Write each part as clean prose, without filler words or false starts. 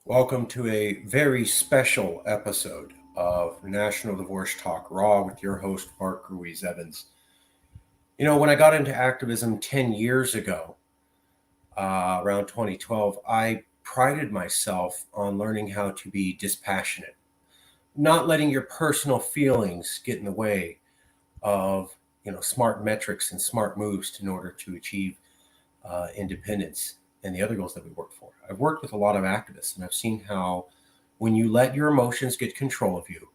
Welcome to a very special episode of National Divorce Talk Raw with your host, Mark Ruiz Evans. You know, when I got into activism 10 years ago, around 2012, I prided myself on learning how to be dispassionate, not letting your personal feelings get in the way of, smart metrics and smart moves in order to achieve independence and the other goals that we work for. I've worked with a lot of activists, and I've seen how when you let your emotions get control of you,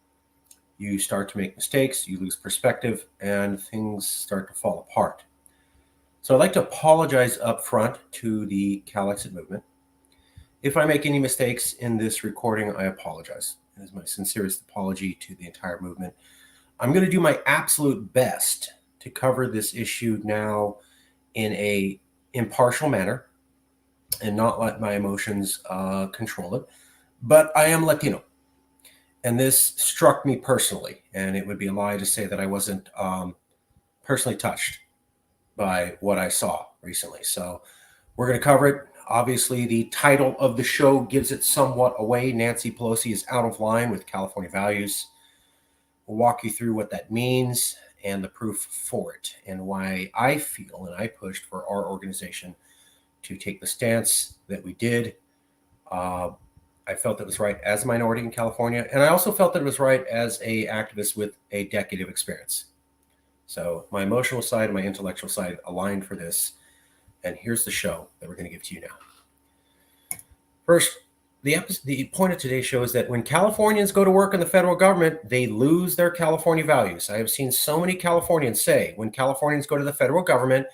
you start to make mistakes, you lose perspective, and things start to fall apart. So I'd like to apologize up front to the Calexit movement. If I make any mistakes in this recording, I apologize. It is my sincerest apology to the entire movement. I'm going to do my absolute best to cover this issue now in a impartial manner and not let my emotions control it. But I am Latino, and this struck me personally, and it would be a lie to say that I wasn't personally touched by what I saw recently. So we're going to cover it. Obviously, the title of the show gives it somewhat away. Nancy Pelosi is out of line with California values. We'll walk you through what that means and the proof for it, and why I feel and I pushed for our organization to take the stance that we did. I felt it was right as a minority in California, and I also felt that it was right as an activist with a decade of experience. So my emotional side and my intellectual side aligned for this, and here's the show that we're going to give to you now. First, the point of today's show is that when Californians go to work in the federal government, they lose their California values. I have seen so many Californians say, when Californians go to the federal government,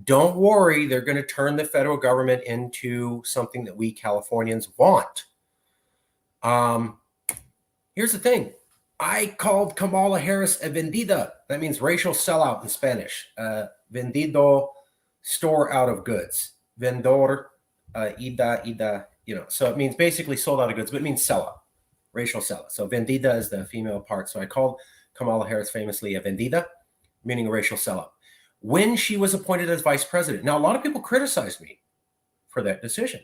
don't worry, they're going to turn the federal government into something that we Californians want. Here's the thing. I called Kamala Harris a vendida. That means racial sellout in Spanish. Vendido, store out of goods. Vendor, ida, so it means basically sold out of goods, but it means sellout, racial sellout. So vendida is the female part. So I called Kamala Harris famously a vendida, meaning a racial sellout, when she was appointed as vice president. Now, a lot of people criticized me for that decision.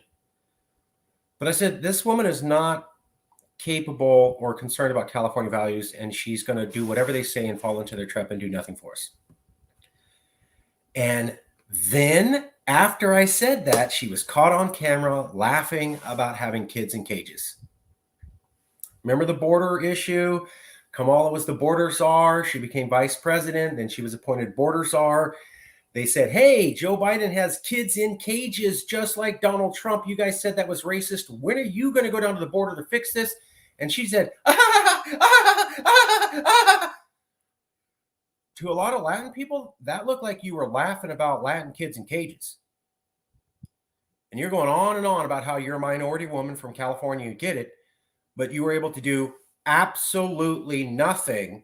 But I said, this woman is not capable or concerned about California values, and she's going to do whatever they say and fall into their trap and do nothing for us. And then after I said that, she was caught on camera laughing about having kids in cages. Remember the border issue? Kamala was the border czar. She became vice president. Then she was appointed border czar. They said, hey, Joe Biden has kids in cages just like Donald Trump. You guys said that was racist. When are you going to go down to the border to fix this? And she said, To a lot of Latin people, that looked like you were laughing about Latin kids in cages. And you're going on and on about how you're a minority woman from California, you get it, but you were able to do absolutely nothing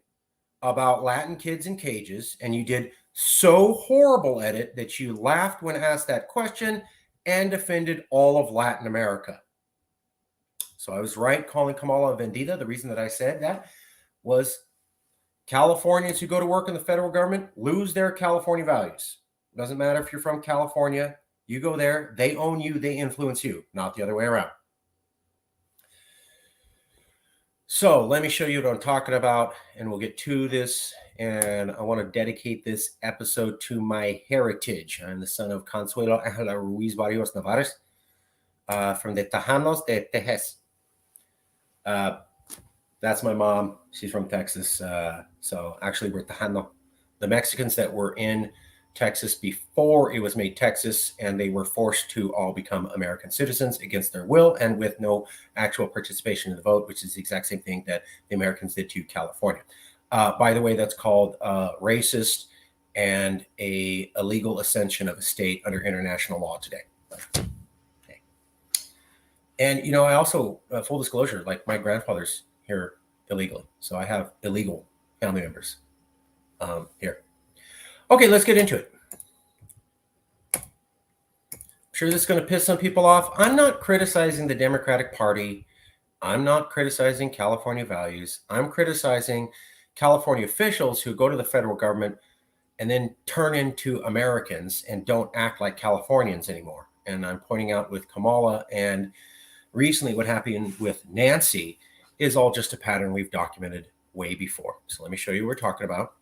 about Latin kids in cages, and you did so horrible at it that you laughed when asked that question and offended all of Latin America. So I was right calling Kamala a vendida. The reason that I said that was Californians who go to work in the federal government lose their California values. It doesn't matter if you're from California. You go there, they own you, they influence you, not the other way around. So let me show you what I'm talking about, and we'll get to this. And I want to dedicate this episode to my heritage. I'm the son of Consuelo Angela Ruiz Barrios Navarez from the Tejanos de Tejes. That's my mom. She's from Texas. So actually, we're Tejano. The Mexicans that were in Texas before it was made Texas, and they were forced to all become American citizens against their will and with no actual participation in the vote, which is the exact same thing that the Americans did to California. By the way, that's called racist and a illegal ascension of a state under international law today. Okay. And, I also, full disclosure, like my grandfather's here illegally. So I have illegal family members here. Okay, let's get into it. I'm sure this is going to piss some people off. I'm not criticizing the Democratic Party. I'm not criticizing California values. I'm criticizing California officials who go to the federal government and then turn into Americans and don't act like Californians anymore. And I'm pointing out with Kamala and recently what happened with Nancy is all just a pattern we've documented way before. So let me show you what we're talking about.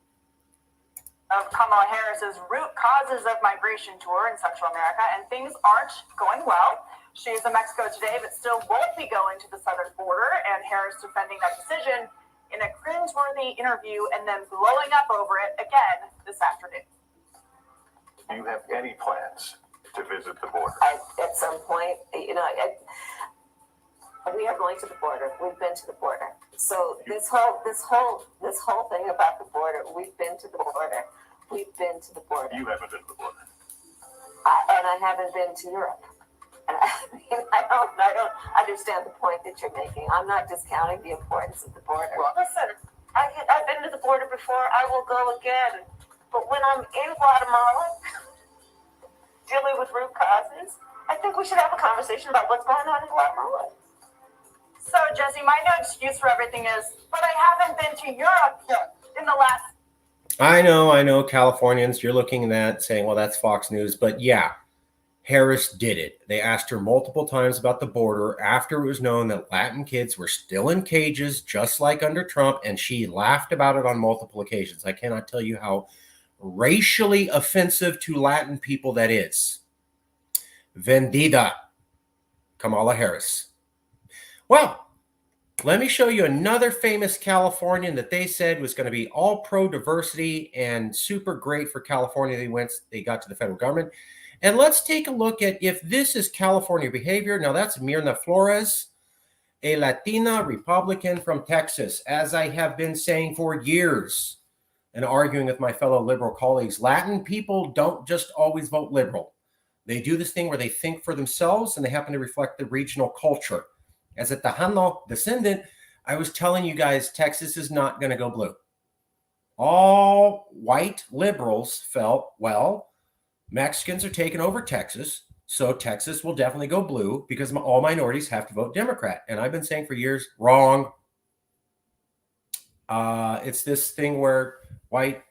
Of Kamala Harris's root causes of migration tour in Central America, and things aren't going well. She's in Mexico today, but still won't be going to the southern border, and Harris defending that decision in a cringeworthy interview and then blowing up over it again this afternoon. Do you have any plans to visit the border? At some point, we are going to the border. We've been to the border. So this whole thing about the border, we've been to the border. We've been to the border. You haven't been to the border. And I haven't been to Europe. And I don't understand the point that you're making. I'm not discounting the importance of the border. Well, listen, I've been to the border before. I will go again. But when I'm in Guatemala, dealing with root causes, I think we should have a conversation about what's going on in Guatemala. So, Jesse, my no excuse for everything is, but I haven't been to Europe yet in the last... I know, Californians, you're looking at that saying, well, that's Fox News. But yeah, Harris did it. They asked her multiple times about the border after it was known that Latin kids were still in cages, just like under Trump, and she laughed about it on multiple occasions. I cannot tell you how racially offensive to Latin people that is. Vendida, Kamala Harris. Well, let me show you another famous Californian that they said was going to be all pro-diversity and super great for California. They got to the federal government. And let's take a look at if this is California behavior. Now, that's Mirna Flores, a Latina Republican from Texas. As I have been saying for years and arguing with my fellow liberal colleagues, Latin people don't just always vote liberal. They do this thing where they think for themselves and they happen to reflect the regional culture. As a Tejano descendant, I was telling you guys, Texas is not going to go blue. All white liberals felt, well, Mexicans are taking over Texas, so Texas will definitely go blue because all minorities have to vote Democrat. And I've been saying for years, wrong. It's this thing where white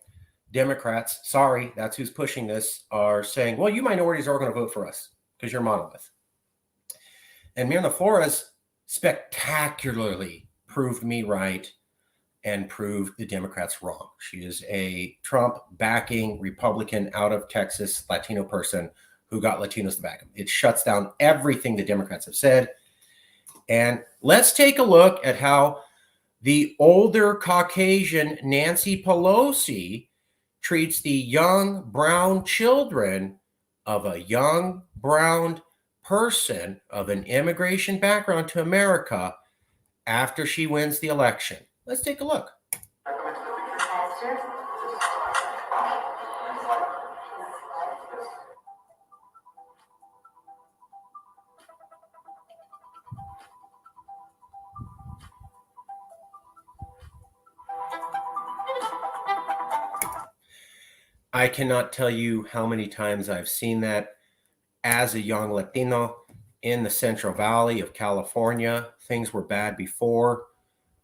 Democrats, sorry, that's who's pushing this, are saying, well, you minorities are going to vote for us because you're monolith. And Mirna Flores spectacularly proved me right and proved the Democrats wrong. She is a Trump-backing Republican out of Texas Latino person who got Latinos to back him. It shuts down everything the Democrats have said. And let's take a look at how the older Caucasian Nancy Pelosi treats the young brown children of a young brown person of an immigration background to America after she wins the election. Let's take a look. I cannot tell you how many times I've seen that as a young Latino in the Central Valley of California. Things were bad before.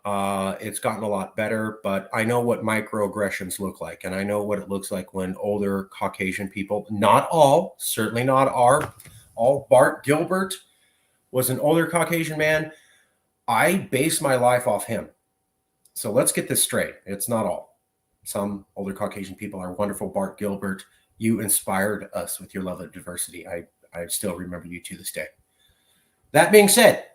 It's gotten a lot better, but I know what microaggressions look like, and I know what it looks like when older Caucasian people, not all, certainly not all. Bart Gilbert was an older Caucasian man. I base my life off him. So let's get this straight. It's not all. Some older Caucasian people are wonderful. Bart Gilbert, you inspired us with your love of diversity. I still remember you to this day. That being said,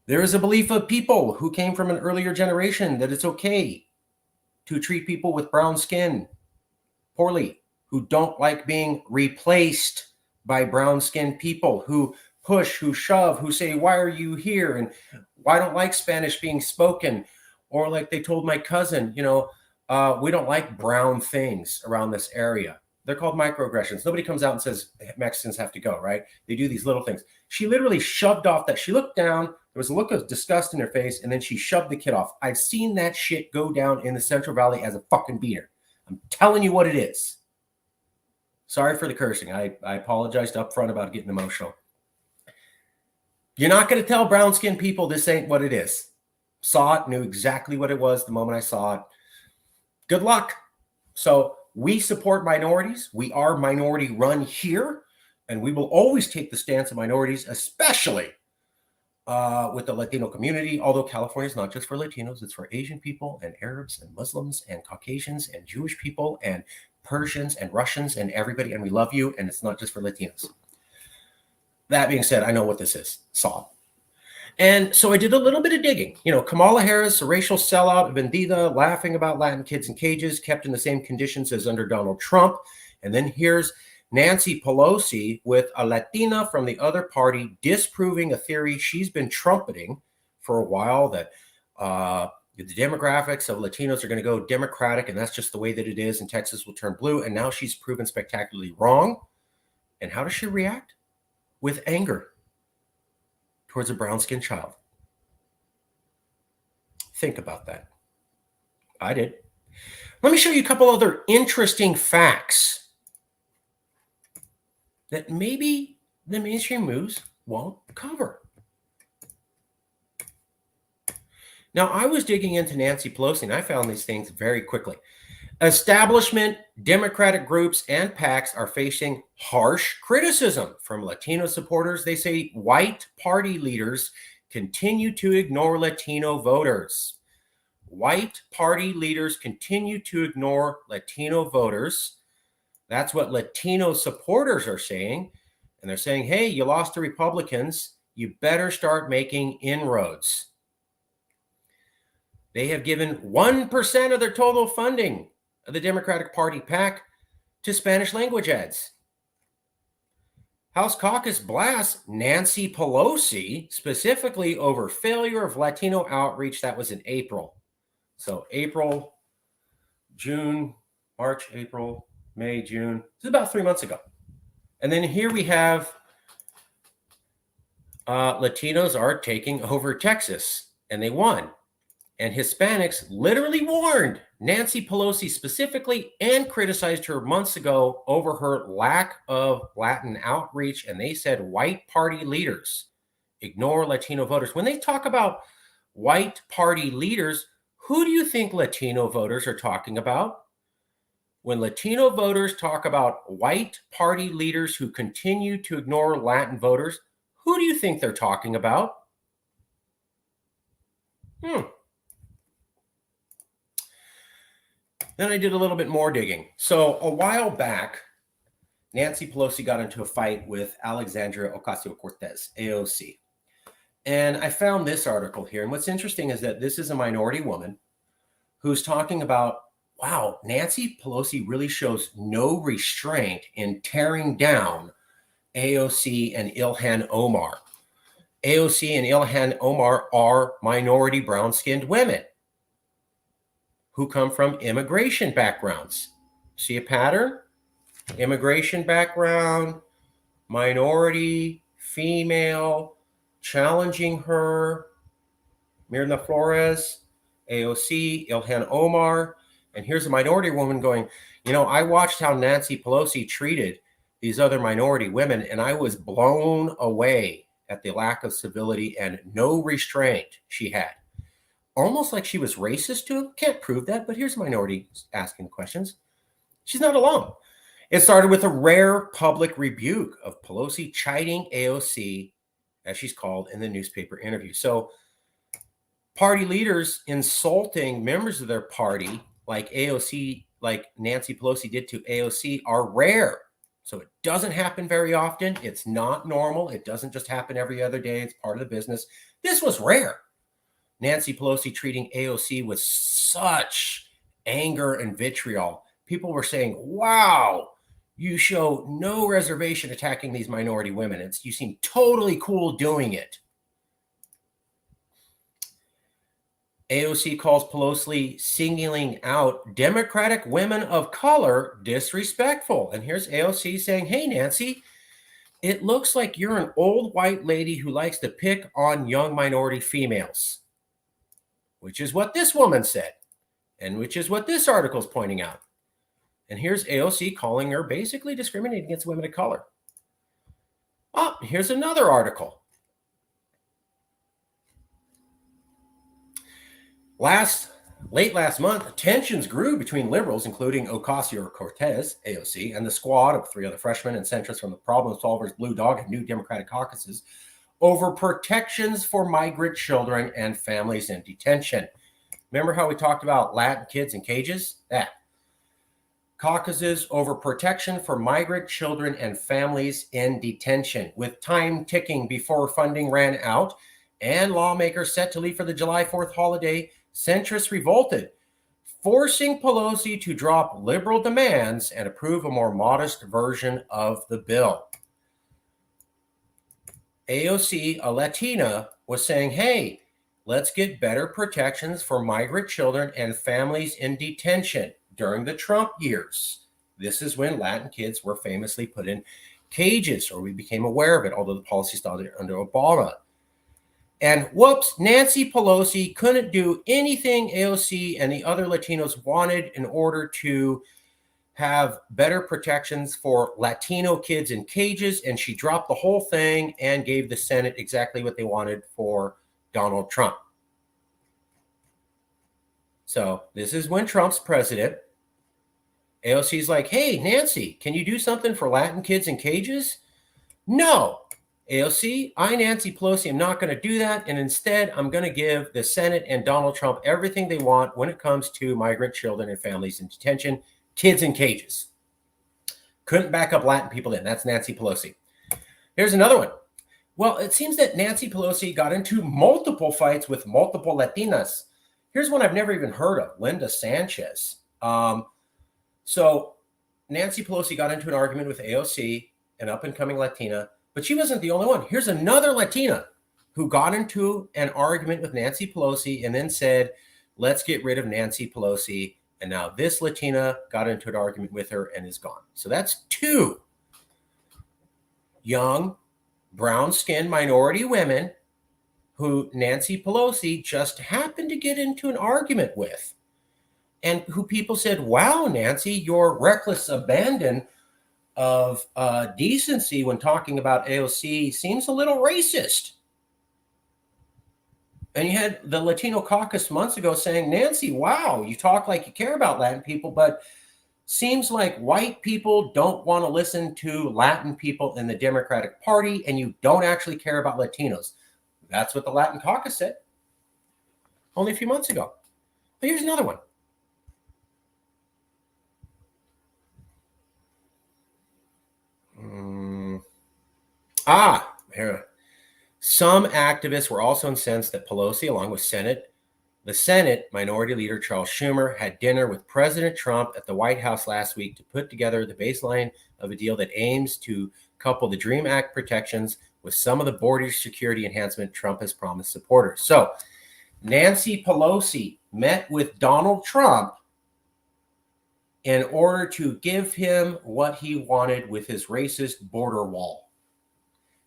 there is a belief of people who came from an earlier generation that it's okay to treat people with brown skin poorly, who don't like being replaced by brown skinned people, who push, who shove, who say, why are you here? And why don't like Spanish being spoken? Or like they told my cousin, we don't like brown things around this area. They're called microaggressions. Nobody comes out and says Mexicans have to go, right? They do these little things. She literally shoved off that. She looked down. There was a look of disgust in her face, and then she shoved the kid off. I've seen that shit go down in the Central Valley as a fucking beater. I'm telling you what it is. Sorry for the cursing. I apologized up front about getting emotional. You're not going to tell brown-skinned people this ain't what it is. Saw it, knew exactly what it was the moment I saw it. Good luck. So we support minorities. We are minority run here, and we will always take the stance of minorities, especially with the Latino community, although California is not just for Latinos, it's for Asian people and Arabs and Muslims and Caucasians and Jewish people and Persians and Russians and everybody, and we love you, and it's not just for Latinos. That being said, I know what this is, saw. And so I did a little bit of digging. Kamala Harris, a racial sellout, vendida, laughing about Latin kids in cages, kept in the same conditions as under Donald Trump. And then here's Nancy Pelosi with a Latina from the other party disproving a theory she's been trumpeting for a while, that the demographics of Latinos are going to go Democratic, and that's just the way that it is, and Texas will turn blue. And now she's proven spectacularly wrong. And how does she react? With anger towards a brown-skinned child. Think about that. I did. Let me show you a couple other interesting facts that maybe the mainstream news won't cover. Now, I was digging into Nancy Pelosi, and I found these things very quickly. Establishment, Democratic groups, and PACs are facing harsh criticism from Latino supporters. They say white party leaders continue to ignore Latino voters. White party leaders continue to ignore Latino voters. That's what Latino supporters are saying. And they're saying, hey, you lost to Republicans. You better start making inroads. They have given 1% of their total funding of the Democratic Party PAC to Spanish language ads. House caucus blasts Nancy Pelosi specifically over failure of Latino outreach. That was in April. So April, June, March, April, May, June. This is about 3 months ago. And then here we have Latinos are taking over Texas, and they won. And Hispanics literally warned Nancy Pelosi specifically and criticized her months ago over her lack of Latin outreach. And they said white party leaders ignore Latino voters. When they talk about white party leaders, who do you think Latino voters are talking about? When Latino voters talk about white party leaders who continue to ignore Latin voters, who do you think they're talking about? Then I did a little bit more digging. So a while back, Nancy Pelosi got into a fight with Alexandria Ocasio-Cortez, AOC. And I found this article here. And what's interesting is that this is a minority woman who's talking about, wow, Nancy Pelosi really shows no restraint in tearing down AOC and Ilhan Omar. AOC and Ilhan Omar are minority brown-skinned women who come from immigration backgrounds. See a pattern? Immigration background, minority, female, challenging her, Mirna Flores, AOC, Ilhan Omar. And here's a minority woman going, I watched how Nancy Pelosi treated these other minority women, and I was blown away at the lack of civility and no restraint she had. Almost like she was racist to him. Can't prove that, but here's a minority asking questions. She's not alone. It started with a rare public rebuke of Pelosi chiding AOC, as she's called, in the newspaper interview. So party leaders insulting members of their party like AOC, like Nancy Pelosi did to AOC, are rare. So it doesn't happen very often. It's not normal. It doesn't just happen every other day. It's part of the business. This was rare. Nancy Pelosi treating AOC with such anger and vitriol. People were saying, wow, you show no reservation attacking these minority women. You seem totally cool doing it. AOC calls Pelosi singling out Democratic women of color disrespectful. And here's AOC saying, hey, Nancy, it looks like you're an old white lady who likes to pick on young minority females. Which is what this woman said, and which is what this article is pointing out. And here's AOC calling her basically discriminating against women of color. Oh, here's another article. Late last month, tensions grew between liberals, including Ocasio-Cortez, AOC, and the squad of 3 other freshmen and centrists from the Problem Solvers, Blue Dog, and New Democratic caucuses over protections for migrant children and families in detention. Remember how we talked about Latin kids in cages? That. Caucuses over protection for migrant children and families in detention. With time ticking before funding ran out and lawmakers set to leave for the July 4th holiday, centrists revolted, forcing Pelosi to drop liberal demands and approve a more modest version of the bill. AOC, a Latina, was saying, hey, let's get better protections for migrant children and families in detention during the Trump years. This is when Latin kids were famously put in cages, or we became aware of it, although the policy started under Obama. And whoops, Nancy Pelosi couldn't do anything AOC and the other Latinos wanted in order to have better protections for Latino kids in cages, and she dropped the whole thing and gave the Senate exactly what they wanted for Donald Trump. So this is when Trump's president. AOC's like, hey, Nancy, can you do something for Latin kids in cages? No. AOC, I, Nancy Pelosi, am not going to do that. And instead, I'm going to give the Senate and Donald Trump everything they want when it comes to migrant children and families in detention, kids in cages. Couldn't back up Latin people in. That's Nancy Pelosi. Here's another one. Well, it seems that Nancy Pelosi got into multiple fights with multiple Latinas. Here's one I've never even heard of, Linda Sanchez. So Nancy Pelosi got into an argument with AOC, an up-and-coming Latina, but she wasn't the only one. Here's another Latina who got into an argument with Nancy Pelosi and then said, let's get rid of Nancy Pelosi. And now this Latina got into an argument with her and is gone. So that's two young, brown-skinned minority women who Nancy Pelosi just happened to get into an argument with, and who people said, wow, Nancy, your reckless abandon of decency when talking about AOC seems a little racist. And you had the Latino caucus months ago saying, Nancy, wow, you talk like you care about Latin people, but seems like white people don't want to listen to Latin people in the Democratic Party, and you don't actually care about Latinos. That's what the Latin caucus said only a few months ago. But here's another one. Here. Some activists were also incensed that Pelosi, along with the Senate Minority Leader Charles Schumer, had dinner with President Trump at the White House last week to put together the baseline of a deal that aims to couple the DREAM Act protections with some of the border security enhancement Trump has promised supporters. So Nancy Pelosi met with Donald Trump in order to give him what he wanted with his racist border wall.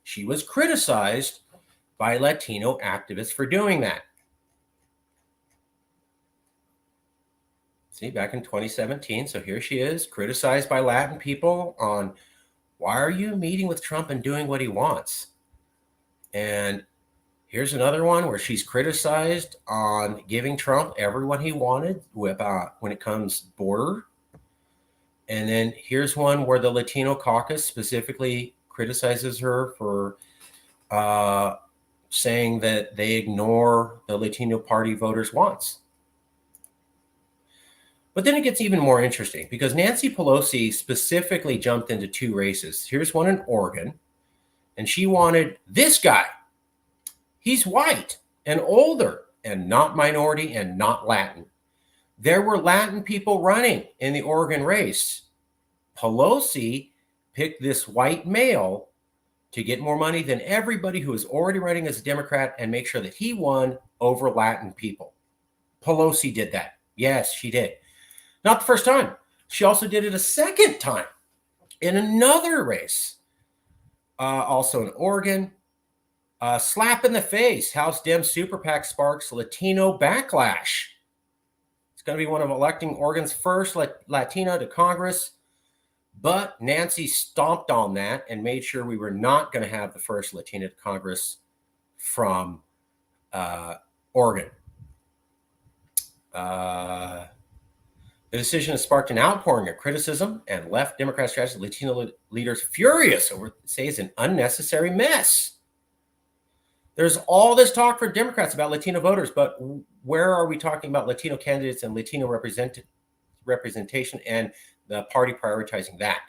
She was criticized by Latino activists for doing that. See, back in 2017. So here she is, criticized by Latin people on why are you meeting with Trump and doing what he wants? And here's another one where she's criticized on giving Trump everyone he wanted when it comes border. And then here's one where the Latino caucus specifically criticizes her for saying that they ignore the Latino Party voters' wants. But then it gets even more interesting because Nancy Pelosi specifically jumped into two races. Here's one in Oregon, and she wanted this guy. He's white and older and not minority and not Latin. There were Latin people running in the Oregon race. Pelosi picked this white male to get more money than everybody who was already running as a Democrat and make sure that he won over Latin people. Pelosi did that. Yes, she did. Not the first time. She also did it a second time in another race, also in Oregon. Slap in the face. House Dem Super PAC sparks Latino backlash. It's going to be one of electing Oregon's first Latina to Congress. But Nancy stomped on that and made sure we were not going to have the first Latina to Congress from Oregon. The decision has sparked an outpouring of criticism and left Democrat strategists and Latino leaders furious over what they say is an unnecessary mess. There's all this talk for Democrats about Latino voters, but where are we talking about Latino candidates and Latino representation and the party prioritizing that?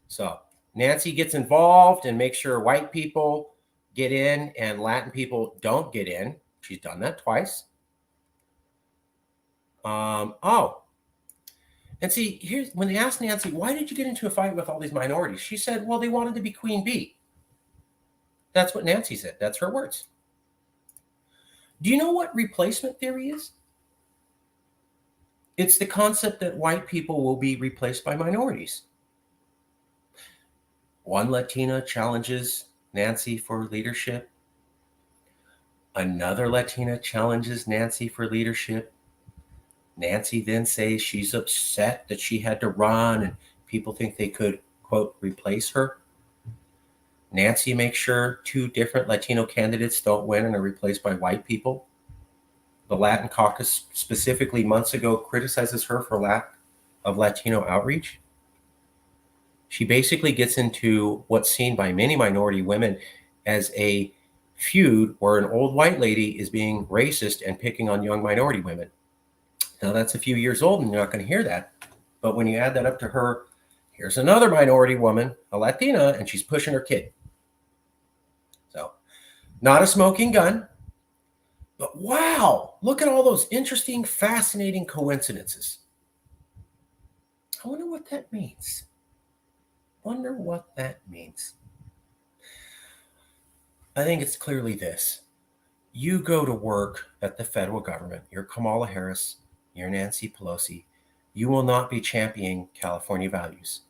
So Nancy gets involved and makes sure white people get in and Latin people don't get in. She's done that twice. And see, here's when they asked Nancy, why did you get into a fight with all these minorities? She said, well, they wanted to be queen bee. That's what Nancy said. That's her words. Do you know what replacement theory is? It's the concept that white people will be replaced by minorities. One Latina challenges Nancy for leadership. Another Latina challenges Nancy for leadership. Nancy then says she's upset that she had to run and people think they could, quote, replace her. Nancy makes sure 2 different Latino candidates don't win and are replaced by white people. The Latin caucus specifically months ago criticizes her for lack of Latino outreach. She basically gets into what's seen by many minority women as a feud where an old white lady is being racist and picking on young minority women. Now, that's a few years old and you're not going to hear that. But when you add that up to her, here's another minority woman, a Latina, and she's pushing her kid. So, not a smoking gun. But wow, look at all those interesting, fascinating coincidences. I wonder what that means. I think it's clearly this. You go to work at the federal government. You're Kamala Harris. You're Nancy Pelosi. You will not be championing California values.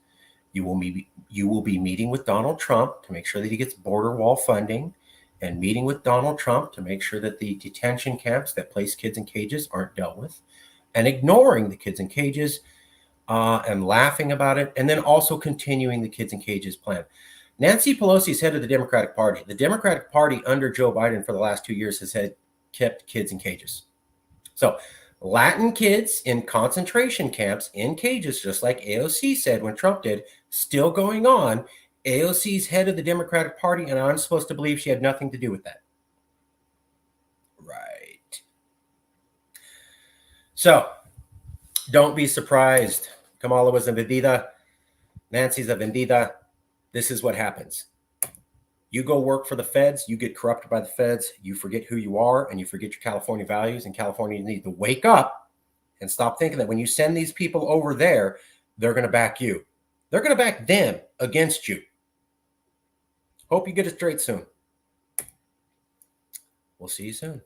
You will be meeting with Donald Trump to make sure that he gets border wall funding, and meeting with Donald Trump to make sure that the detention camps that place kids in cages aren't dealt with, and ignoring the kids in cages and laughing about it, and then also continuing the kids in cages plan. Nancy Pelosi is head of the Democratic Party. The Democratic Party under Joe Biden for the last 2 years has kept kids in cages. So Latin kids in concentration camps in cages, just like AOC said when Trump did, still going on. AOC's head of the Democratic Party, and I'm supposed to believe she had nothing to do with that. Right. So don't be surprised. Kamala was a vendida. Nancy's a vendida. This is what happens. You go work for the feds, you get corrupted by the feds, you forget who you are, and you forget your California values, and California needs to wake up and stop thinking that when you send these people over there, they're going to back you. They're going to back them against you. Hope you get it straight soon. We'll see you soon.